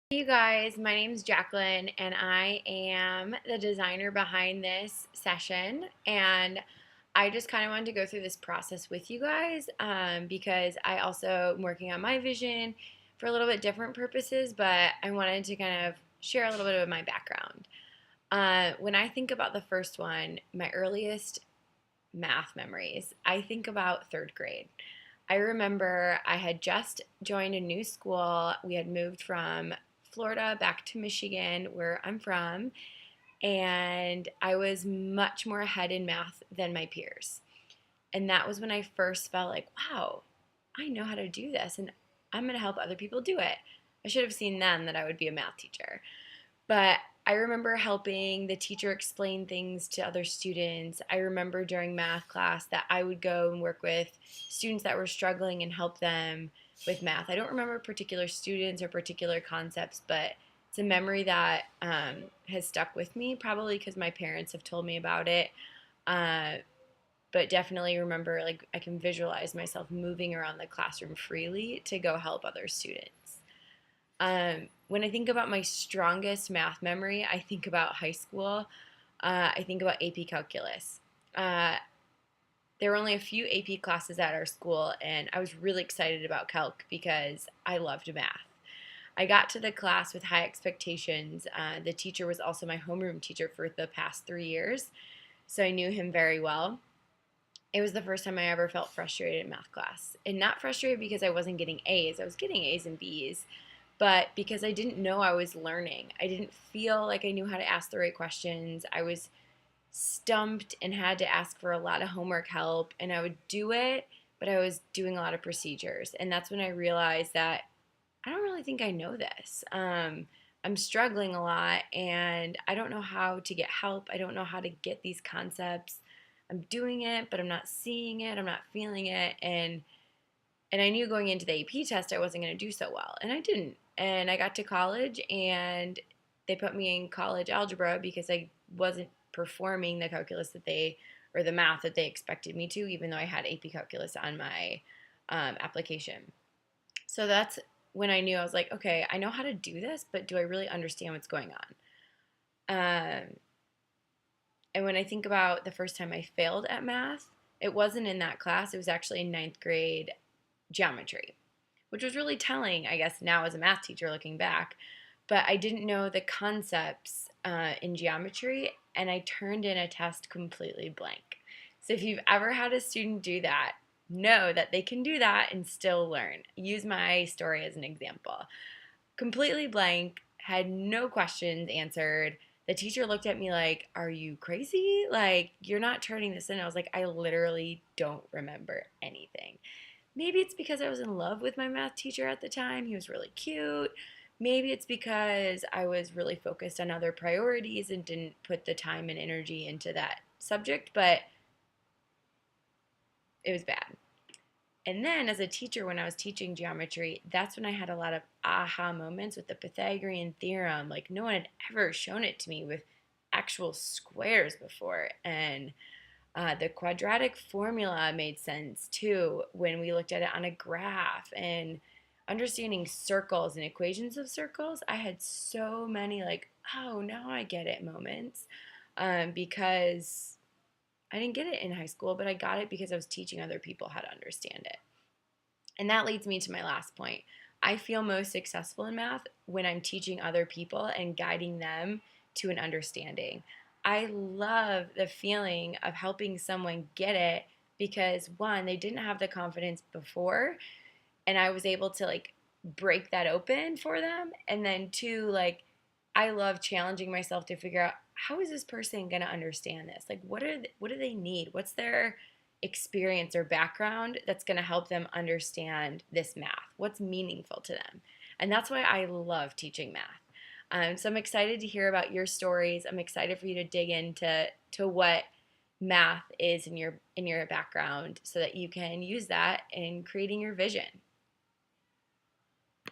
Hey you guys, my name is Jacqueline and I am the designer behind this session, and I just kind of wanted to go through this process with you guys because I also am working on my vision for a little bit different purposes, but I wanted to kind of share a little bit of my background. When I think about the first one, my earliest math memories, I think about third grade. I remember I had just joined a new school. We had moved from Florida back to Michigan, where I'm from, and I was much more ahead in math than my peers. And that was when I first felt like, wow, I know how to do this, and I'm going to help other people do it. I should have seen then that I would be a math teacher. But I remember helping the teacher explain things to other students. I remember during math class that I would go and work with students that were struggling and help them with math. I don't remember particular students or particular concepts, but it's a memory that has stuck with me, probably because my parents have told me about it. Uh, but definitely remember, like, I can visualize myself moving around the classroom freely to go help other students. When I think about my strongest math memory, I think about high school. I think about AP Calculus. Uh, there were only a few AP classes at our school, and I was really excited about Calc because I loved math. I got to the class with high expectations. The teacher was also my homeroom teacher for the past 3 years, so I knew him very well. It was the first time I ever felt frustrated in math class. And not frustrated because I wasn't getting A's. I was getting A's and B's, but because I didn't know I was learning. I didn't feel like I knew how to ask the right questions. I was stumped and had to ask for a lot of homework help, and I would do it, but I was doing a lot of procedures. And that's when I realized that I don't really think I know this. I'm struggling a lot, and I don't know how to get help. I don't know how to get these concepts. I'm doing it, but I'm not seeing it. I'm not feeling it. And I knew going into the AP test I wasn't going to do so well, and I didn't. And I got to college, and they put me in college algebra because I wasn't performing the calculus that they or the math that they expected me to, even though I had AP calculus on my application. So that's when I knew I was like, okay, I know how to do this, but do I really understand what's going on? And when I think about the first time I failed at math, it wasn't in that class. It was actually in ninth grade geometry, which was really telling, I guess, now as a math teacher looking back. But I didn't know the concepts in geometry, and I turned in a test completely blank. So if you've ever had a student do that, know that they can do that and still learn. Use my story as an example. Completely blank, had no questions answered. The teacher looked at me like, "Are you crazy? Like, you're not turning this in." I was like, "I literally don't remember anything." Maybe it's because I was in love with my math teacher at the time. He was really cute. Maybe it's because I was really focused on other priorities and didn't put the time and energy into that subject, but it was bad. And then as a teacher, when I was teaching geometry, that's when I had a lot of aha moments with the Pythagorean theorem. Like, no one had ever shown it to me with actual squares before. And the quadratic formula made sense too when we looked at it on a graph, and understanding circles and equations of circles. I had so many, like, oh, now I get it moments because I didn't get it in high school, but I got it because I was teaching other people how to understand it. And that leads me to my last point. I feel most successful in math when I'm teaching other people and guiding them to an understanding. I love the feeling of helping someone get it because, one, they didn't have the confidence before, and I was able to, like, break that open for them. And then two, like, I love challenging myself to figure out, how is this person going to understand this? Like, what do they need? What's their experience or background that's going to help them understand this math? What's meaningful to them? And that's why I love teaching math. So I'm excited to hear about your stories. I'm excited for you to dig into what math is in your background so that you can use that in creating your vision.